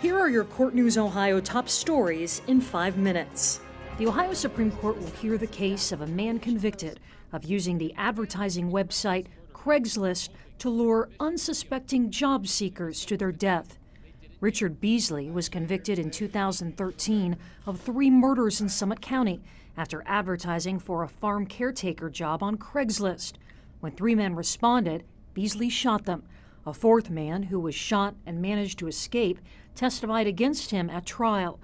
Here are your Court News Ohio top stories in 5 minutes. The Ohio Supreme Court will hear the case of a man convicted of using the advertising website Craigslist to lure unsuspecting job seekers to their death. Richard Beasley was convicted in 2013 of 3 murders in Summit County after advertising for a farm caretaker job on Craigslist. When 3 men responded, Beasley shot them. A 4th man, who was shot and managed to escape, testified against him at trial.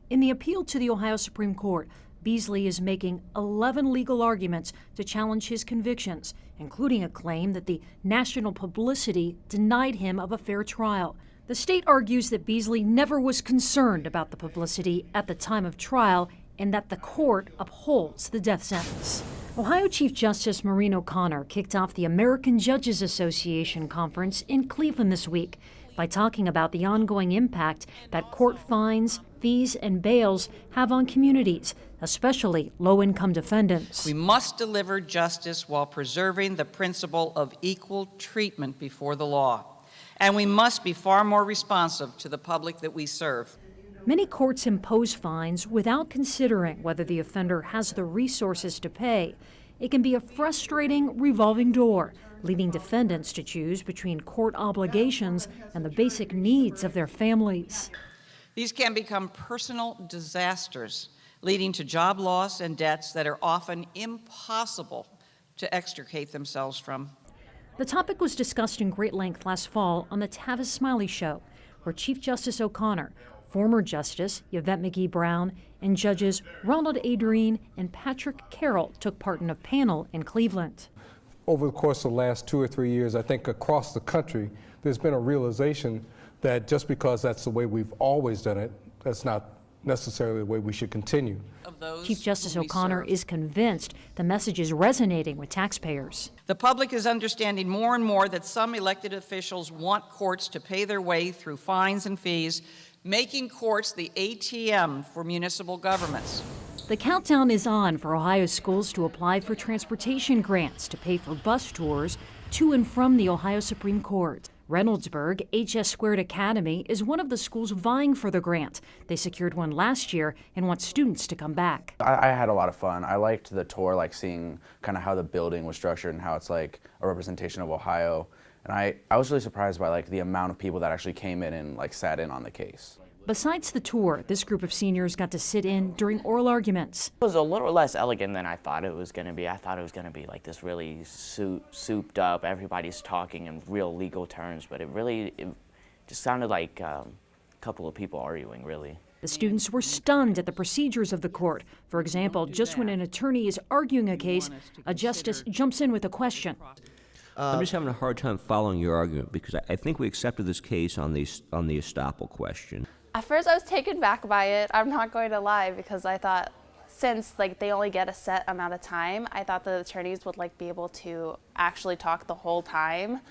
In the appeal to the Ohio Supreme Court, Beasley is making 11 legal arguments to challenge his convictions, including a claim that the national publicity denied him of a fair trial. The state argues that Beasley never was concerned about the publicity at the time of trial and that the court upholds the death sentence. Ohio Chief Justice Maureen O'Connor kicked off the American Judges Association conference in Cleveland this week by talking about the ongoing impact that court fines, fees, and bails have on communities, especially low-income defendants. We must deliver justice while preserving the principle of equal treatment before the law. And we must be far more responsive to the public that we serve. Many courts impose fines without considering whether the offender has the resources to pay. It can be a frustrating revolving door, leading defendants to choose between court obligations and the basic needs of their families. These can become personal disasters, leading to job loss and debts that are often impossible to extricate themselves from. The topic was discussed in great length last fall on the Tavis Smiley Show, where Chief Justice O'Connor, former Justice Yvette McGee Brown, and Judges Ronald Adrien and Patrick Carroll took part in a panel in Cleveland. Over the course of the last 2 or 3 years, I think across the country, there's been a realization that just because that's the way we've always done it, that's not necessarily the way we should continue. Chief Justice O'Connor is convinced the message is resonating with taxpayers. The public is understanding more and more that some elected officials want courts to pay their way through fines and fees, making courts the ATM for municipal governments. The countdown is on for Ohio schools to apply for transportation grants to pay for bus tours to and from the Ohio Supreme Court. Reynoldsburg HS Squared Academy is one of the schools vying for the grant. They secured one last year and want students to come back. I had a lot of fun. I liked the tour, like seeing kind of how the building was structured and how it's like a representation of Ohio. And I was really surprised by like the amount of people that actually came in and like sat in on the case. Besides the tour, this group of seniors got to sit in during oral arguments. It was a little less elegant than I thought it was going to be. I thought it was going to be like this really souped up, everybody's talking in real legal terms, but it just sounded like a couple of people arguing, really. The students were stunned at the procedures of the court. For example, just when an attorney is arguing a case, a justice jumps in with a question. I'm just having a hard time following your argument because I think we accepted this case on the estoppel question. At first I was taken back by it, I'm not going to lie, because I thought since like they only get a set amount of time, I thought the attorneys would like be able to actually talk the whole time.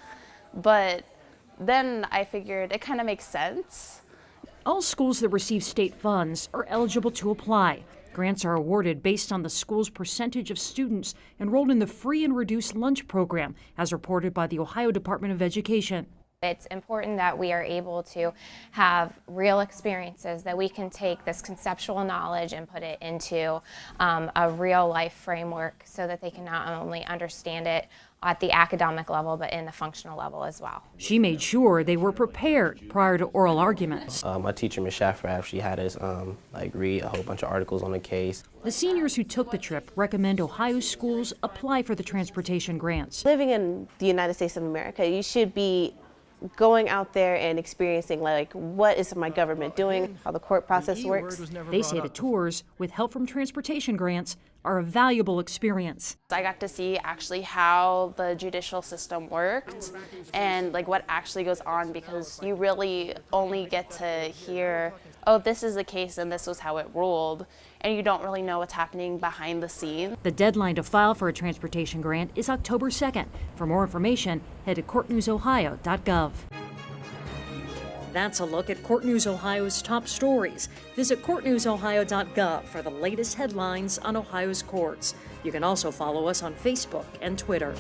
But then I figured it kind of makes sense. All schools that receive state funds are eligible to apply. Grants are awarded based on the school's percentage of students enrolled in the free and reduced lunch program, as reported by the Ohio Department of Education. It's important that we are able to have real experiences, that we can take this conceptual knowledge and put it into a real life framework so that they can not only understand it at the academic level, but in the functional level as well. She made sure they were prepared prior to oral arguments. My teacher, Ms. Shafrath, she had us read a whole bunch of articles on the case. The seniors who took the trip recommend Ohio schools apply for the transportation grants. Living in the United States of America, you should be going out there and experiencing like what is my government doing, how the court process works. They say the tours, with help from transportation grants, are a valuable experience. I got to see actually how the judicial system worked and like what actually goes on, because you really only get to hear, oh, this is the case and this was how it ruled, and you don't really know what's happening behind the scenes. The deadline to file for a transportation grant is October 2nd. For more information, head to courtnewsohio.gov. That's a look at Court News Ohio's top stories. Visit courtnewsohio.gov for the latest headlines on Ohio's courts. You can also follow us on Facebook and Twitter.